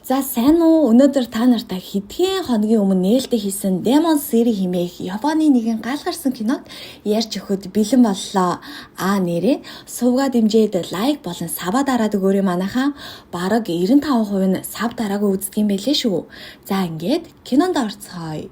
За сайн уу? Өнөөдөр та нартай хэдхэн хоногийн өмнө нээлттэй хийсэн Demon City хэмээх Японы нэгэн галгарсан кинод ярьж өгөхөд бэлэн боллоо. Нэрээ сувгаа дэмжээд лайк болон сабаа дараад өгөөрэй манайхаа. Бараг 95% нь саб дараагүй үздэг юм байлээ шүү. За ингээд кинонд орцгоё.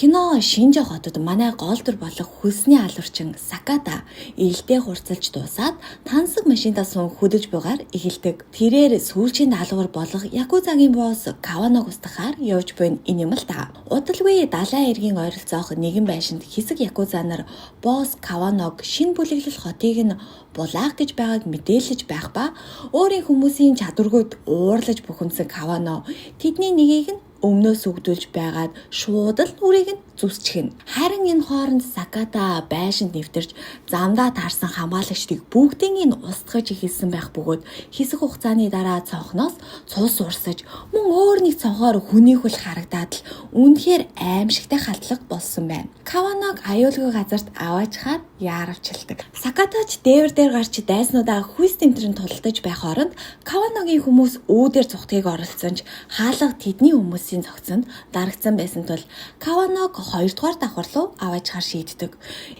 Кино Шинжо хотод манай голдор болох хөлсний алуурчин Саката ээлдээ хурцалж дуусаад тансаг машинтаа суун хөдөж бугаар эхэлдэг. Тэрээр сүүлчийн даалгавар болох Якузагийн босс Каваног устгахаар явж буйн энэ юм л та. Удалгүй далайн эргийн ойролцоох нэгэн байшинд хэсэг Якуза нар босс Каваног шинэ бүлэглэл хотыг нь булаах гэж байгааг мэдээлж байх ба өөрийн хүмүүсийн чадваргүйд уурлаж бухимдсан Кавано тэдний нэгийг нь өмнөөс өгдүүлж байгаад шууд л үрийг нь зүсчихнэ. Харин энэ хооронд Саката байшинд нэвтэрч замдаа таарсан хамгаалагчдыг бүгдийг нь устгаж эхэлсэн байх бөгөөд хэсэг хугацааны дараа цонхноос цус урсаж мөн өөр нэг цонхоор хүнийхэл харагдаад л үнэхээр аимшигтай халдлага болсон байна. Каваног аюулгүй газарт аваачхаар яаравчилдаг. Сакатач дээвэр дээр гарч дайснуудаа хүйс тэмтрэн тулдаж байх хооронд Каваногийн хүмүүс үүдээр цухтгийг оролцсонч хаалга тэдний хүмүүсийн зогцонд дарагдсан байсан тул Каваног 2 дугаар давхар руу аваачхаар шийддэг.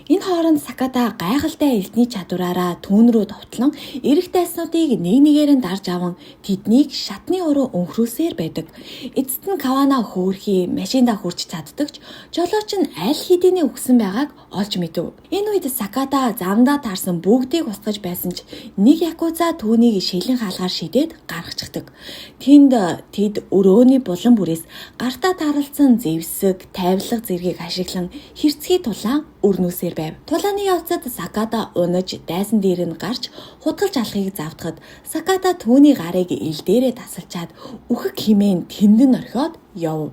Энэ хооронд Саката гайхалтай элдний чадвараараа түүн рүү довтлон эрэх дайснуудыг нэг нэгээр нь дарж аван тэднийг шатны уруу өнхрүүлсээр байдаг. Эцэст нь Кавана хөөрхий машиндаа хүрч чаддагч жолооч нь аль хэдийн өгсөн байгааг олж мэдэв. Энэ үед Саката замдаа таарсан бүгдийг устгаж байсан ч нэг Якуза түүнийг шилэн хаалгаар шидээд гаргачихдаг. Тэд өрөөний булан бүрээс гартаа тааралцсан зэвсэг, тайвлага зэргийг ашиглан хэрцгий тулаан өрнөөсөр байв. Тулааны явцад Саката унаж дайсан дээр нь гарч хутгалж алахыг завдахад Саката түүний гарыг ил дээрээ тасалчаад үхэх хэмээн тэндэн орхиод яв.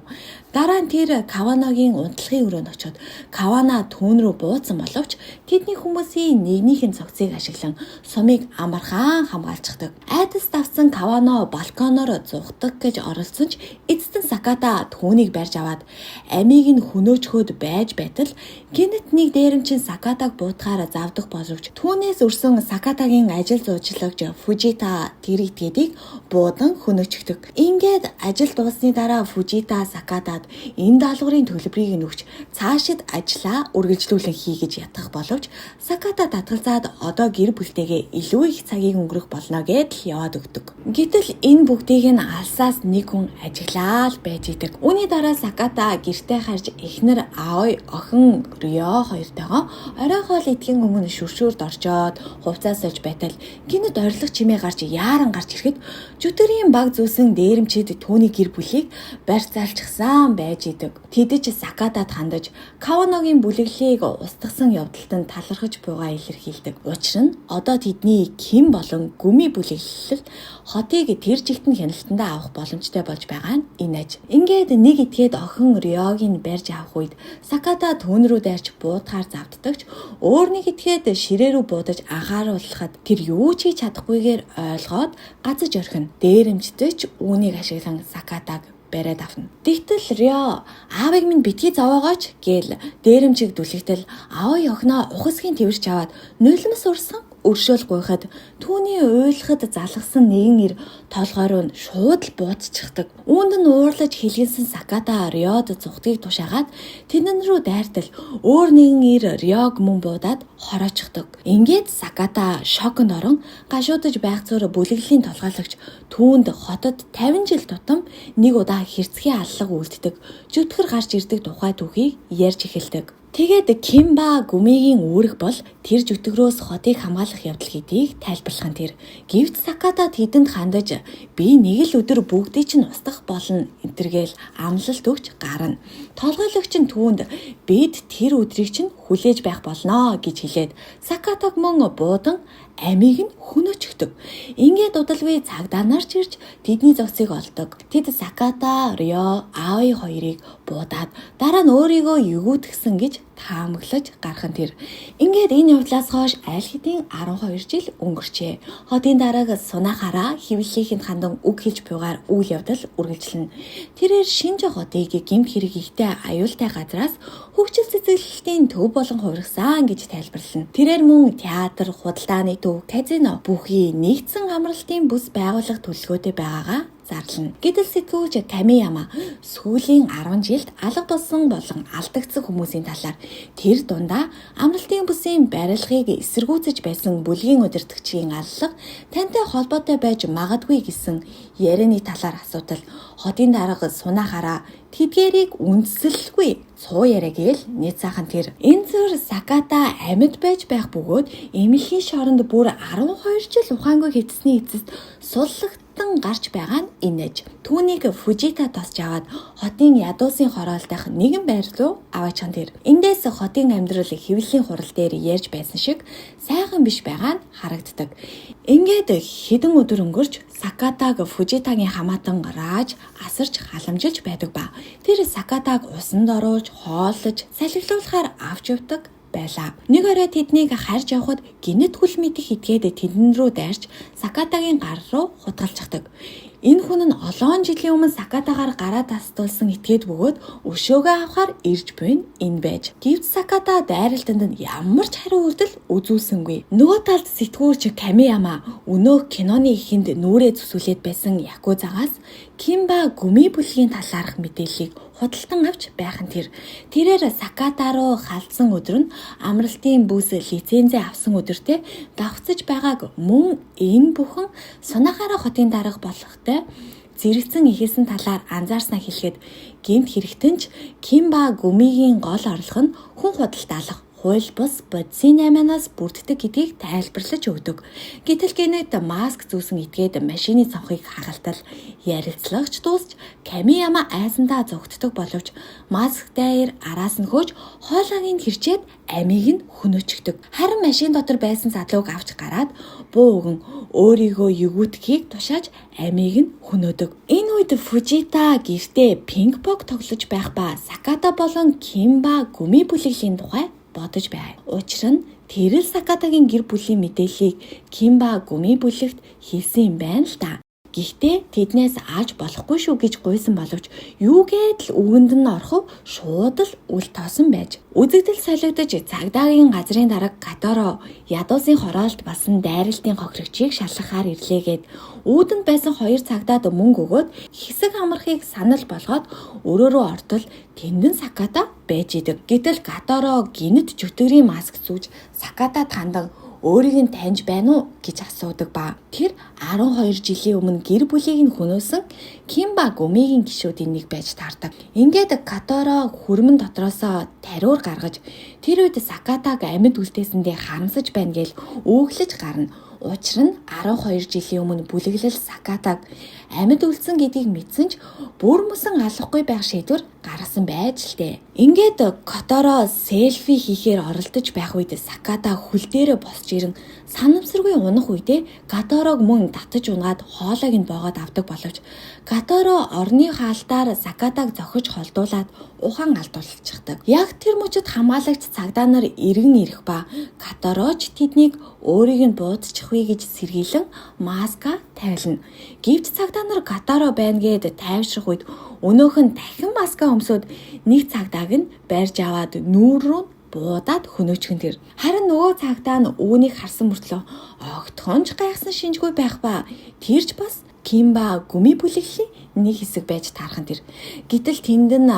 Дараа нь тэр Каваногийн унтлагын өрөөнд очиод Кавана түүн рүү бууцсан боловч тэдний хүмүүсийн нэгнийхэн цогцыг ашиглан сумыг амархан хамгаалчихдаг. Айдас давсан Кавано балконоор зугтдаг гэж оролцсон ч эцэст нь Саката түүнийг барьж аваад амийг нь хөнөөчхөөд байж байтал гинт нэг дээрэмчин Сакатаг буутахаар завдах боловч түүнээс өрсөн Сакатагийн ажил зуучлагч Фужита тэр итгэдэг буудан хөнөөчгдөг. Ингээд ажил дууссаны дараа Фужита Сакатад энэ даалгаврын төлбөрийг нөгч цаашид ажлаа үргэлжлүүлэн хийгэж ятгах боловч Саката татгалзаад одоо гэр бүлтэйгээ илүү их цагийг өнгөрөх болно гэд яваад өгдөг. Гэтэл энэ бүгдийг нь алсаас нэг хүн ажиглаад байж идэг. Үүний дараа Саката гэртээ харж эхнэр Аой охин Рё хоёртойгоо орой хоол идэхин өмнө шүршүүрд орчоод хувцас сольж байтал гинэд орилох чимээ гарч яаран гарч ирэхэд жүтэрийн баг зүүсэн дээрэмчид түүний гэр бүлийг барьц залчихсан байж идэг. Тэдэж Сакатад хандаж Каваногийн бүлэглэлийг устгасан явдалд нь талархаж буйгаа илэрхийлдэг. Учир нь одоо тэдний Ким болон Гүми бүлэглэл хотыг тэр жигтэн хяналтандаа авах боломжтой болж байгаа нь энэ аж. Ингээд нэг этгээд охин Рёгийн барьж авах үед Саката түүн рүү дайрч буутахаар завддагч өөр нэг этгээд ширээ рүү буудаж анхааруулхад тэр юу ч хийж чадахгүйгээр ойлгоод газаж орхино. Дээрэмчтэйч үүнийг ашиглан Сакатаг бариад авна. Тэгтэл Рё аавыг минь битгий зовоогооч гээл дээрэмчиг дүлэгтэл аавын охиноо ухасхийн тэрч аваад нулимс урсан өршөөл гуйхад түүний уйлахад залгсан нэгэн ир толгойроо нь шууд л буутчихдаг. Үүнд нь уурлаж хилгэнсэн Саката Рёд зүхтгийг тушаагаад тэндэн рүү дайртал өөр нэгэн ир Рёг мөн буудаад хороочихдаг. Ингээд Саката шоконд орон гашуудаж байх зур бүлэглэлийн толгойлагч түүнд хотод 50 жил тутам нэг удаа хэрцгий аллага үлддэг. Жүтгэр гарч ирдэг тухай түүхийг ярьж эхэлдэг. Тэгээд Ким ба Гүмигийн үүрэг бол тэр жүтгэрөөс хотыг хамгаалах явдал гэдгийг тайлбарлах нь тэр. Гэвч Саката тэдэнд хандаж би нэг л өдөр бүгдийг чинь устгах болно энтергээл амлалт өгч гарна. Толгойлагч нь түүнд бид тэр өдрийг чинь хүлээж байх болно гэж хэлээд Сакатаг мөн буудан амийг нь хөнөөчгдөг. Ингээд удалгүй цагдаа нарч ирж тэдний зогцыг олдог. Тэд Саката, Рё, Аой хоёрыг буудаад дараа нь өөрийгөө өгөөдгсөн гэж таамаглаж гарах нь тэр. Ингээд энэ явдлаас хойш аль хэдийн 12 жил өнгөрчээ. Хотын дарга сунахаараа хэвлэлийнхэнд хандан үг хэлж буйгаар үйл явдал үргэлжлэнэ. Тэрээр Шинжо хотыг гэмт хэрэг ихтэй аюултай газраас хөгжил цэцэглэлтийн төв болон хувирсан гэж тайлбарлана. Тэрээр мөн театр, худалдааны төв, казино бүхий нэгдсэн амралтын бүс байгуулах төлөвлөгөөтэй байгаагаа зарлана. Гэтэл сэтгүүлч Камияма сүүлийн 10 жилд алга болсон болон алдагдсан хүмүүсийн талаар тэр дундаа амралтын бүсийн барилгыг эсэргүүцэж байсан бүлгийн удирдагчийн аллах тантай холбоотой байж магадгүй гэсэн ярианы талаар асуудал хотын дарга сунахаараа тэдгээрийг үндсэлгүй цуу яриа гээл нийт сайхан тэр. Энэ зөр Саката амьд байж байх бөгөөд эмнэлгийн шоронд бүр 12 жил ухаангүй хэвтсэний эцэст суллагтан гарч байгаа нь инээж. Түүнийг Фужита тосч аваад хотын ядуусын хороолдох нэгэн байр руу аваачихсан тэр. Эндээс хотын амьдрал хэвлэлийн хурал дээр ярьж байсан шиг сайхан биш байгаа нь харагддаг. Ингээд хэдэн өдөр өнгөрч Сакатаг Фужитагийн хамаатан рааж асарч халамжилж байдаг ба тэр Сакатаг усанд оруулж хооллож салхилуулахаар авч явдаг байлаа. Нэг орой тэднийг харж явхад гинэт хүл мэдих итгээд тэдэн рүү дайрч Сакатагийн гар руу хутгалчихдаг. Энэ хүн нь олон жилийн өмнө Сакатагаар гараа тасдуулсан итгээд бөгөөд өшөөгөө авахар ирж буйна энэ байж. Гэвч Саката дайралтанд нь ямар ч хариу үйлдэл үзүүлсэнгүй. Нөгөө талд сэтгүүлч Камияма өнөө киноны эхэнд нүрээ зүсүүлээд байсан якузагаас Кимба гүми бүлгийн талаарх мэдээллийг худалдан авч байх нь тэр. Тэрээр Саката руу халдсан өдөр нь амралтын бүс лицензээ авсан өдөртөө давхцаж байгааг мөн энэ бүхэн Сунахаараа хотын дарга болохтой зэрэгцэн ихэлсэн талаар анзаарснаа хэлэхэд гэмт хэрэгтэнч Кимба гүмигийн гол орлого нь хүн худалдаалах хууль бус бодисын 8-аас бүрддэг гэдгийг тайлбарлаж өгдөг. Гэтэл гэнэт маск зүүсэн итгээд машины цонхыг хагалтал ярилцлагч дуусч Камияма айсандаа зогтдог боловч маск дээр араас нь хөөж хоолойг нь хэрчээд амийг нь хөнөөчгдөг. Харин машин дотор байсан задлууг авч гараад буу өгөн өөрийгөө югүйтгийг тушааж амийг нь хөнөөдөг. Энэ үед Фужита гэртээ пинг-понг тоглож байх ба Саката болон Кимба гүми бүлэглэлийн тухай бодож байв. Учир нь тэр Сакатагийн гэр бүлийн мэдээллийг Кимба гүми бүлэгт хэлсэн юм байна л да. Гэхдээ тэднээс ааж болохгүй шүү гэж гуйсан боловч юугээд л үгэнд нь орохов шууд л үл тоосон байж. Үзэгдэл солигдож цагдаагийн газрын дарга Каторо ядуусын хороолт басан дайралтын хохирогчийг шалгахаар ирлээгээд үүдэнд байсан 2 цагдаад мөнгө өгөөд хэсэг амархыг санал болгоод өрөөрөө ортол тэндэн Саката байж идэг. Гэтэл Каторо гинэт жүтгэрийн маск зүүж Сакатад хандан өөрийг нь таньж байна уу гэж асуудаг ба тэр 12 жилийн өмнө гэр бүлийг нь хөнөөсөн Кимба гүмигийн гишүүдийн нэг байж таардаг. Ингээд Каторо хүрмэн дотроосоо тариур гаргаж тэр үед Сакатаг амьд үлдээсэндээ харамсаж байна гээл өглөж гарна. Учир нь 12 жилийн өмнө бүлэглэл Сакатаг амьд үлдсэн гэдгийг мэдсэн ч бүр мөсөн алахгүй байх шийдвэр гаргасан байж л дээ. Ингээд Каторо селфи хийхээр оролдож байх үед Саката хөл дээрээ босч ирэн санамсаргүй унах үедээ Каторог мөн татаж унгаад хоолойг нь боогод авдаг боловч Каторо орны хаалтаар Сакатаг зохиж холдуулаад ухаан алдуулчихдаг. Яг тэр мөчөд хамгаалагч цагдаа нар иргэн ирэх ба Каторож тэднийг өөрийг нь буудчихвэ гэж сэргийлэн маска тавилна. Гэвч цагдаа нар Каторо байна гэд тайвшрах үед өнөөх нь дахин маска өмсөд нэг цагдааг нь барьж аваад нүүр рүү буудаад хөнөөчгөн тэр. Харин нөгөө цагдаа нь үүнийг харсан мөртлөө огтхонч гайхсан шинжгүй байх ба тэрч бас Кимба гүми бүлэглэлийн нэг хэсэг байж таархан тэр. Гэтэл тэнд нь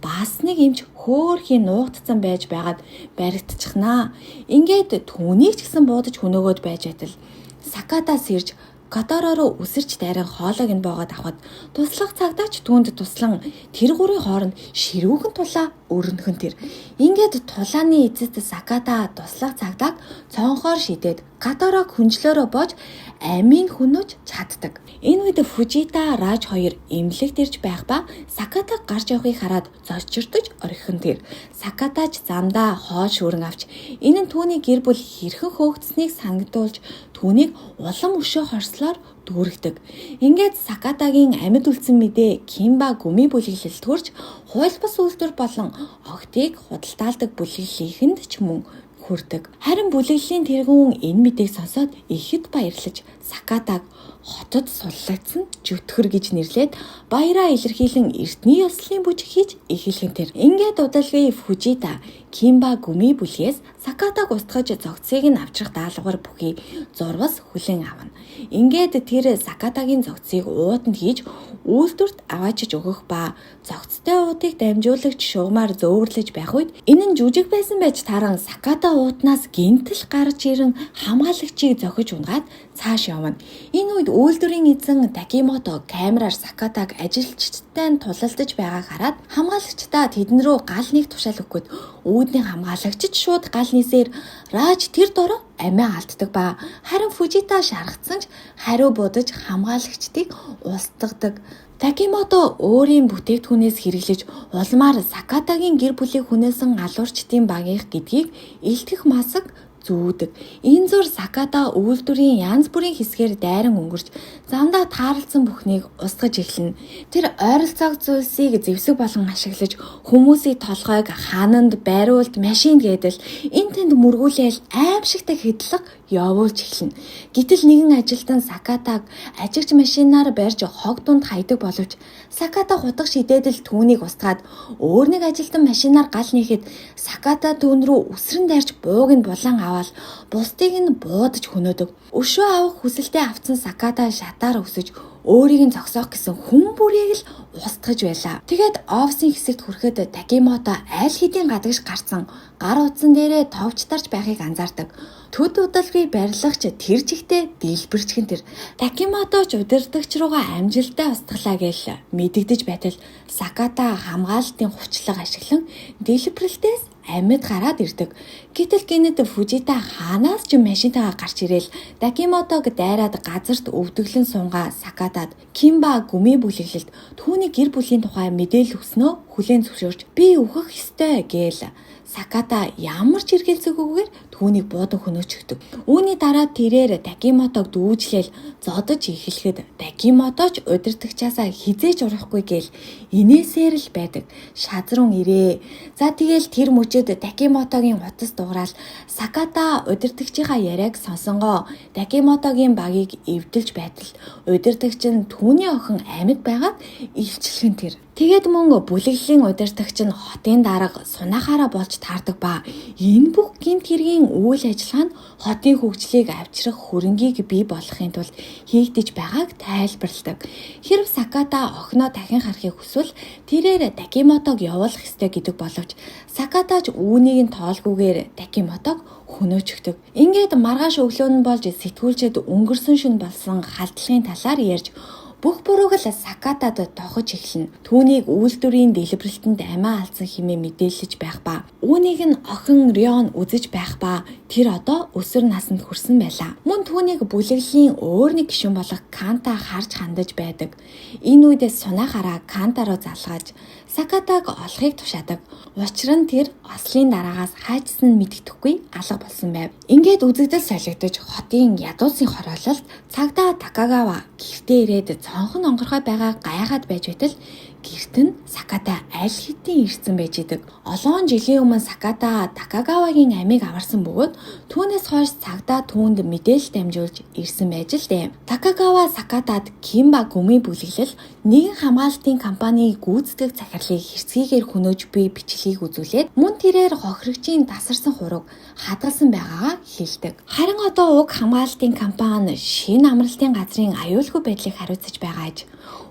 бас нэг эмч хөөхий нуугдсан байж байгаад баригдчихнаа. Ингээд түүнийг ч гэсэн буудаж хөнөөгөөд байж байтал Сакатаас ирж Каторо руу үсэрч дайран хоолойг нь боогод авахд туслах цагдаач түүнд туслан тэр гурийн хооронд ширүүхэн тулаа өрнөхөн тэр. Ингээд тулааны эцэст Саката туслах цагдааг цонхоор шидэд Каторог хүнжлөөрөө боож амийн хөнөөж чаддаг. Энэ үед Фужита Раж хоёр эмнэлэгт ирж байх ба Сакатаг гарч явахыг хараад зочирдож орхихон тэр. Сакатач замдаа хоош өрн авч энэ нь түүний гэр бүл хэрхэн хөөгдсөнийг санагдуулж түүнийг улам өшөө хорслоор дүүрэгдэг. Ингээд Сакатагийн амьд үлдсэн мэдээ Кимба гүми бүлэглэлд хүрч хууль бус үйлдвэр болон огтыг худалдаалдаг бүлэглэлийнхэнд ч мөн хүрдэг. Харин бүлэглэлийн тэргүүн энэ мэдээг сонсоод ихэд баярлаж Сакатаг хотод суллагдсан жүтгэр гэж нэрлээд баяраа илэрхийлэн эртний ёслолын бүжиг хийж эхэлхэн тэр. Ингээд удалгүй Фужита Кимба гүми бүлгээс Сакатаг устгаж зогцыг нь авчрах даалгавар бүхий зурвас хүлээн авна. Ингээд тэр Сакатагийн зогцыг ууданд хийж үйлдвэрт аваачиж өгөх ба зогцтой уудыг дамжуулагч шугамар зөөвөрлөж байх үед энэ нь жүжиг байсан байж таран Саката ууднаас гинтэл гарч ирэн хамгаалагчийг зохиж унгаад цааш явна. Энэ үед үйлдвэрийн эзэн Такимото камераар Сакатаг ажилчдтай тулалдаж байгааг хараад хамгаалагчдаа тэдэн рүү гал нэг тушаал өгөхөд үүдний хамгаалагчид шууд гал нисээр Раж тэр дороо амиа алддаг ба харин Фужита шаргацсан ч хариу будаж хамгаалагчдыг устгадаг. Такимото өөрийн бүтээгдэхүүнээс хэрэглэж улмаар Сакатагийн гэр бүлийн хүнээсэн алуурчдын багийнх гэдгийг илтгэх масаг зүүдэг. Энэ зур Саката үйлдвэрийн янз бүрийн хэсгээр дайран өнгөрч замдаа таарлцсан бүхнийг устгаж эхэлнэ. Тэр ойролцоог зүйлсийг зэвсэг болгон ашиглаж хүмүүсийг толгойг хаананд байруулд машинд гэдэл энэ тэнд мөргүүлээл аимшигтай хэдлэг явуулж эхэлнэ. Гэтэл нэгэн ажилтан Сакатаг ажигч машинаар барьж хог дунд хайдаг боловч Саката хутга шидээдэл түүнийг устгаад өөр нэг ажилтан машинаар гал нэхэд Саката түүн рүү үсрэн дайрч бууг нь булан аваад бусдыг нь буудаж хөнөөдөг. Өшөө авах хүсэлтэд авцсан Саката шатаар өсөж өөрийг нь зогсоох гэсэн хүн бүрийг л устгаж байлаа. Тэгээд офисын хэсэгт хүрэхэд Такимото аль хэдийн гадагш гарсан гар утсан дээрээ товчтарч байхыг анзаардаг. Төд удалгүй барилгач тэр чигтээ дийлбэрчгэн тэр. Такимото ч удирдагч руугаа амжилттай устгалаа гэж мэдэгдэж байтал Саката хамгаалалтын хувцлага ашиглан дийлбэрлэлтээс амьд гараад ирдэг. Гэтэл гинэд Фужита хаанаас ч машинтайгаа гарч ирээл Такимотог дайраад газарт өвдөглөн сунгаа Сакатад Кимба гүми бүлэглэлд түүний гэр бүлийн тухай мэдээлэл өгснөө хүлээн зөвшөөрч би үхэх ёстой гээл Саката ямар ч эргэлзээгүйгээр түүнийг буудан хөнөөчгдөг. Үүний дараа тэрээр Такимотог дүүжлээл зодож эхлэхэд Такимото ч удирдагчаасаа хизээж урахгүй гээл инээсээр л байдаг. Шазрун ирээ. За тэгэл тэр мөчөд Такимотогийн утас дуграал Саката удирдагчийнхаа яриаг сонсонгоо Такимотогийн багийг эвдэлж байтал удирдагч нь түүний охин амьд байгаад илчлхэн тэр. Тэгээд мөн бүлэглэлийн удирдагч нь хотын дарга сунахаараа болж таардаг ба энэ бүх гинт хэргийн үйл ажиллагаа нь хотын хөгжлийг авчрах хөрөнгийг бий болгохын тулд хийгдэж байгааг тайлбарладаг. Хэрв Саката охиноо дахин харахыг хүсвэл тэрээр Такимотог явуулах ёстой гэдэг боловч Сакатач үүнийг нь тоолгүйгээр Такимотог хөнөөчгдөг. Ингээд маргааш өглөө нь болж сэтгүүлчэд өнгөрсөн шөнө болсон халдлагын талаар ярьж бүх бурууг л Сакатад тохож эхэлнэ. Түүнийг үйлдвэрийн дэлбэрэлтэнд амиа алдсан хэмээн мэдээлж байх ба үүнийг нь охин Рион үзэж байх ба тэр одоо өсвөр наснд хүрсэн байлаа. Мөн түүнийг бүлэглэлийн өөр нэг гишүүн болох Канта харж хандаж байдаг. Энэ үед сунахаараа Канта руу залгаж Сакатаг олохыг тушаадаг. Учир нь тэр ослын дараагаас хайчсан нь мэддэхгүй алга болсон байв. Ингээд үзэгдэл солигдож хотын ядуусын хороололд цагдаа Такагава гэртээ ирээд цонхон онгорхой байгаа гайхаад байж байтал гэрт нь Саката аль хэдийн ирсэн байж идэг. Олон жилийн өмнө Саката Такагавагийн амийг аварсан бөгөөд түүнээс хойш цагдаа түүнд мэдээлэл дамжуулж ирсэн байж л дээ. Такагава Сакатад Кимба гүми бүлэглэл нэгэн хамгаалалтын компаниг гүйцэтгэх захирлыг хэрцгийгээр хөнөөж буй бичлэгийг үзүүлээд мөн тэрээр хохирогчийн тасарсан хураг хадгалсан байгаагаа хэлдэг. Харин одоо уг хамгаалалтын компани шинэ амралтын газрын аюулгүй байдлыг хариуцаж байгааж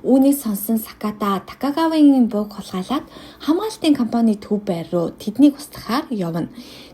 үүнийг сонсон Саката Такагавагийн бууг хулгайлаад хамгаалалтын компани төв байр руу тэднийг устгахаар явна.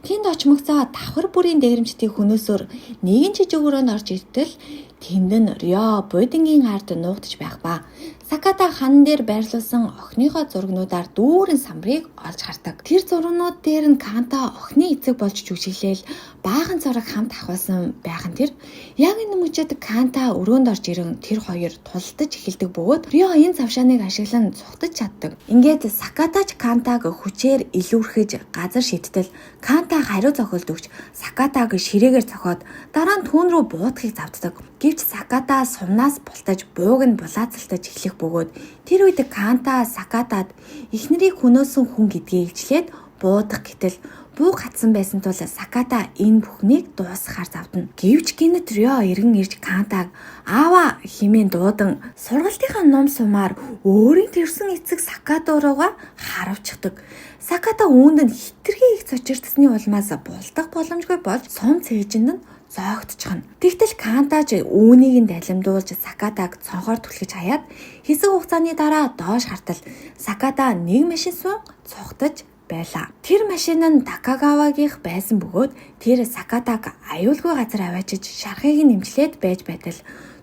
Тэнд очмогцоо давхар бүрийн дээрэмчдийн хөнөөсөөр нэгэн жижиг өрөөнд орж иртэл тэнд нь Рио Бодингийн ард нуугдж байх ба Саката хан дээр байрлуулсан охиныхоо зургнуудаар дүүрэн самбарыг олж хардаг. Тэр зургнууд дээр нь Канта охины эцэг болж жүжиглээл баахан зураг хамт ахуулсан байхын тэр яг энэ мөчөд Канта өрөөнд орж ирэн тэр хоёр тулдаж эхэлдэг бөгөөд бөгөөд Рио энэ завшааныг ашиглан цугтаж чаддаг. Ингээд Сакатач Кантаг хүчээр илүүрхэж газар шийдтэл Канта хариу зохиолд өгч Сакатаг ширээгээр цохоод дараа нь түүн рүү буудахыг завддаг. Гэвч Саката сумнаас бултаж бууг нь булаацалтаж эхлэх бөгөөд тэр үед Канта Сакатад эхнэрийг хөнөөсөн хүн гэдгийг илчлээд буудах гэтэл бууг хатсан байсан тул Саката энэ бүхнийг дуусгахаар завдна. Гэвч гинэт Рио эргэн ирж Кантаг аава хэмээн дуудан сургалтынхаа ном сумаар өөрийн тэрсэн эцэг Саката руугаа харавчихдаг. Саката үүнд нь хитрхи их цочирдсны улмаас булдах боломжгүй болж сум цээжинд нь зоогдчихно. Тэгтэл Кантаж үүнийг нь далимдуулж Сакатаг цонхоор түлхэж хаяад хэсэг хугацааны дараа доош хартал Саката нэг машин суу цугтаж байла. Тэр машин нь Такагавагийнх байсан бөгөөд тэр Сакатаг аюулгүй газар аваачиж шархыг нэмжлээд байж байтал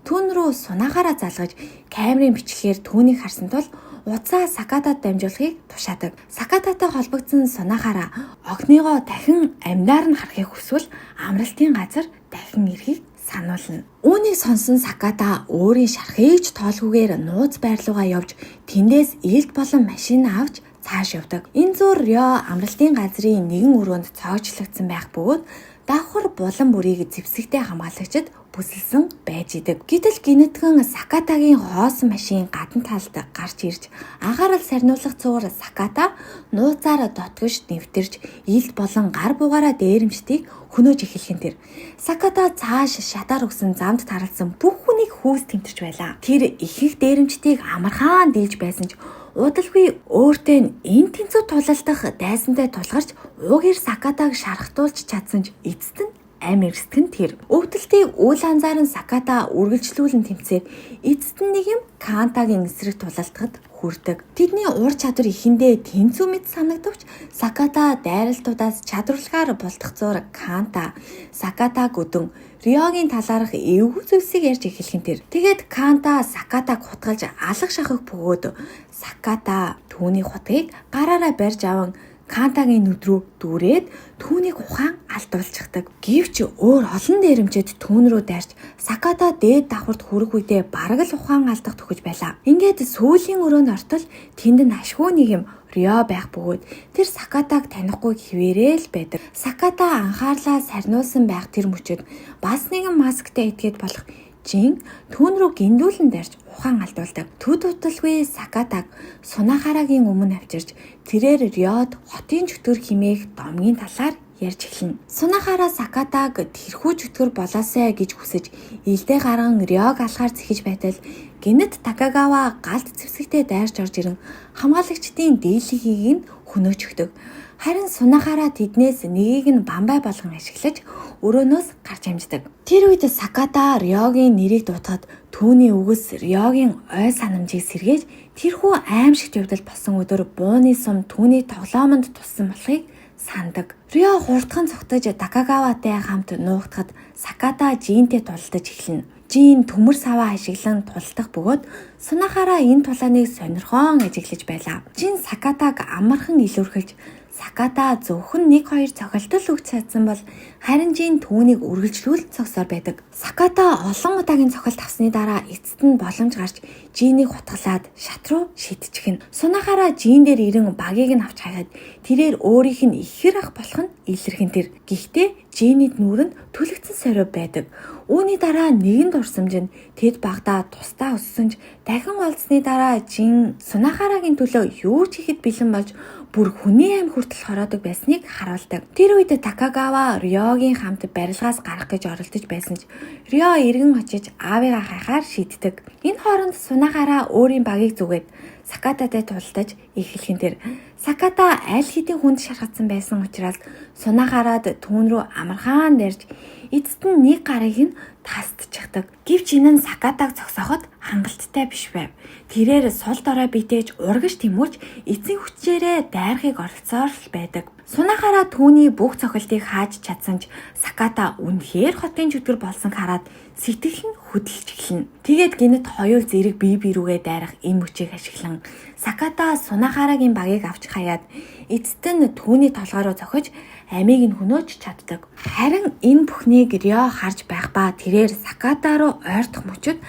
түүн рүү сунахаараа залгаж камерын бичлэгээр түүнийг харсан тул уцаа Сакатад дамжуулахыг тушаадаг. Сакататай холбогдсон сунахаараа огныгоо дахин амьдаар нь харахыг хүсвэл амралтын газар дахин ирэхийг сануулна. Үүнийг сонсон Саката өөрийн шархыг ч тоолгүйгээр нууц байрлуугаа явж тэндээс илт болон машин авч цааш явдаг. Энэ зур Рио амралтын газрын нэгэн өрөөнд цоогчлогдсон байх бөгөөд давхар булан бүрийг зэвсэгтэй хамгаалагчид бүсэлсэн байж идэг. Гэтэл гинэтгэн Сакатагийн хоосон машин гадна талд гарч ирж агаарал сарниулах цуур Саката нууцаараа дотгош нэвтэрж илт болон гар бугаараа дээрэмчдгийг хөнөөж эхлэхэн тэр Саката цааш шатаар өгсөн замд таралсан бүх хүнийг хүүс тэмтэрч байлаа. Тэр ихэнх дээрэмчдийг амархан дийлж байсан ч удалгүй өөртөө энэ тэнцүү тулалдах дайсантай тулгарч уугэр Сакатаг шархтуулж чадсан ч эцэст нь амь эрсдэх нь тэр. Өвдөлтийг үл анзааран Саката үргэлжлүүлэн тэмцээд эцэст нь нэг юм Кантагийн эсрэг тулалдахад хүрдэг. Тэдний ур чадвар ихэндээ тэнцүү мэт санагдавч Саката дайралтуудаас чадварлагаар булдах зур Канта Сакатаг өдөн Риогийн талаарх эвгүй зүйлсийг ярьж эхлэхэн тэр. Тэгээд Канта Сакатаг хутгалж алах шахах бөгөөд Саката түүний хутгийг гараараа барьж аван Кантагийн нүд рүү дүүрээд түүнийг ухаан алдуулчихдаг. Гэвч өөр олон дээрэмчэд түүн рүү дайрч Саката дээд давхарт хүрэх үедээ бараг л ухаан алдах төгөж байлаа. Ингээд сүүлийн өрөөнд ортол тэнд нь ашгүй нэг юм Рио байх бөгөөд тэр Сакатаг танихгүй хിവэрэл байдаг. Саката анхаарлаа сарниулсан байх тэр мөчөд бас нэгэн масктай этгээд болох Жин түүн рүү гиндүүлэн дарж ухаан алдуулдаг. Төд уталгүй Сакатаг Сунахарагийн өмнө авчирч тэрээр Риод хотын чөтгөр химээх домгийн талаар ярьж эхэлнэ. Сунахара Сакатаг тэрхүү чөтгөр болоосай гэж хүсэж илдээ гарган Риог алхаар зэхэж байтал гинэт Такагава галт зэвсэгтээ дайрч орж ирэн хамгаалагчдын дийлхийг нь хөнөөж өгдөг. Харин Сунахара тэднээс нэгийг нь бамбай болгон ашиглаж өрөөнөөс гарч амждаг. Тэр үед Саката Риогийн нэрийг дутахад түүний үгс Риогийн ой санамжийг сэргээж тэрхүү аимшигт явдал болсон өдөр бууны сум түүний тоглоомонд туссан болохыг сандаг. Рио хурдхан цогтож Такагаватай хамт нуугдахад Саката Жинтэй тулалдаж эхэлнэ. Жин төмөр саваа ашиглан тулдах бөгөөд Сунахара энэ тулааныг сонирхон ажиглаж байлаа. Жин Сакатаг амархан илүүрхэлж Саката зөвхөн 1-2 цохилтол өгч чадсан бол харин Жин түүнийг үргэлжлүүлэн цогсоор байдаг. Саката олон удаагийн цохилт авсны дараа эцэст нь боломж гарч Жинийг хутгалаад шат руу шидчихнэ. Сунахара Жин дээр ирэн багийг нь авч хаяад тэрээр өөрийнх нь ихэр ах болох нь илэрхэн тэр. Гэхдээ Жиний нүүрэнд түлэгдсэн сорио байдаг. Үүний дараа нэгэн дурсамжинд тэд багада тусдаа өссөн ч дахин олдсны дараа Жин Сунахарагийн төлөө юу ч хийхэд бэлэн болж бүр хүний аим хүртэл хороодог байсныг харуулдаг. Тэр үед Такагава Риогийн хамт барилгаас гарах гэж оролдож байсан ч Рио эргэн очиж аавыгаа хайхаар шийддэг. Энэ хооронд Сунахара өөрийн багийг зүгээд Сакататай тулдаж эхлэхэн тэр Саката аль хэдийн хүнд шархацсан байсан учраас Сунахарад түүн рүү амархан дэрж эцэст нь нэг гарыг нь тасдчихдаг. Гэвч энэ нь Сакатаг цогсооход хангалттай биш байв. Тэрээр сул дорой битээж урагш тэмүүлж эцсийн хүчээрээ дайрахыг оролцоор л байдаг. Сунахара түүний бүх цохилтыг хааж чадсан ч Саката үнэхээр хотын чөтгөр болсон хараад сэтгэл нь хөдөлж эхэлнэ. Тэгээд гинэт хоёул зэрэг бие биерүүгээ дайрах энэ мөчийг ашиглан Саката Сунахарагийн багийг авч хаяад эцэст нь түүний толгой руу зохиж амийг нь хөнөөж чаддаг. Харин энэ бүхнийг Рио харж байх ба тэрээр Саката руу ойртох мөчид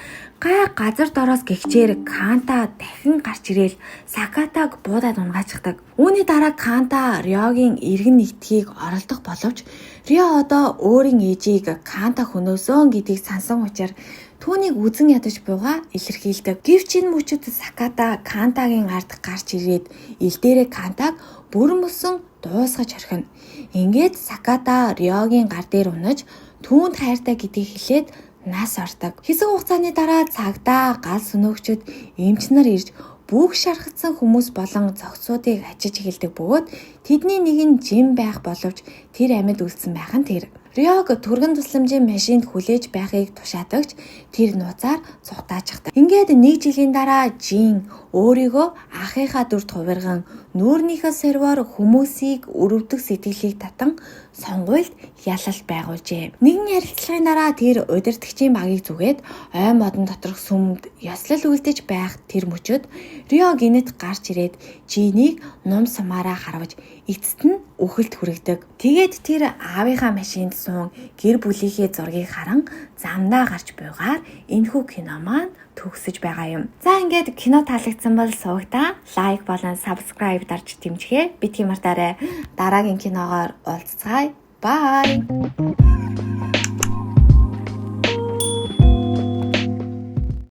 гай газар дороос гэгчээр Канта дахин гарч ирээл Сакатаг буудаад унгаачихдаг. Үүний дараа Канта Риогийн эргэн нэгдхийг оролдох боловч Рио одоо өөрийн ээжийг Канта хөнөөсөн гэдгийг сансан учраас түүнийг үзэн ядаж буйгаа илэрхийлдэг. Гэвч энэ мөчид Саката Кантагийн ард гарч ирээд ил дээрээ Кантаг бүрэн мөсөн дуусгаж орхино. Ингээд Саката Риогийн гар дээр унаж түүнд хайртай гэдгийг хэлээд нас ордог. Хэсэг хугацааны дараа цагдаа гал сүнөөгчд эмч нар ирж бүх шархацсан хүмүүс болон зохицуудыг ачиж эхэлдэг бөгөөд тэдний нэг нь жим байх боловч тэр амьд үлдсэн байх нь тэр. Риог түргэн тусламжийн машинд хүлээж байхыг тушаадагч тэр нууцаар цухтаачихдаг. Ингээд нэг жилийн дараа Жин өөрийгөө ахыхаа дүрд хувирган нүүрнийхээ сервер хүмүүсийг өрөвдөх сэтгэлийг татан сонгуульд ялалт байгуулжээ. Нэгэн ярилцлагын дараа тэр удирдагчийн багийг зүгээд ой модон доторх сүмд ёслол үлдэж байх тэр мөчөд Рио гинэт гарч ирээд Жинийг ном сумаараа харавж эцэст нь үхэлд хүрэгдэг. Тэгээд тэр аавынхаа машинд суун гэр бүлийнхээ зургийг харан замдаа гарч буйгаар энэхүү кино маань төгсөж байгаа юм. За ингээд кино таалагдсан бол сувагтаа лайк болон subscribe дарж дэмжихээ битгий мартаарай. Дараагийн киногоор уулзцаая. Bye.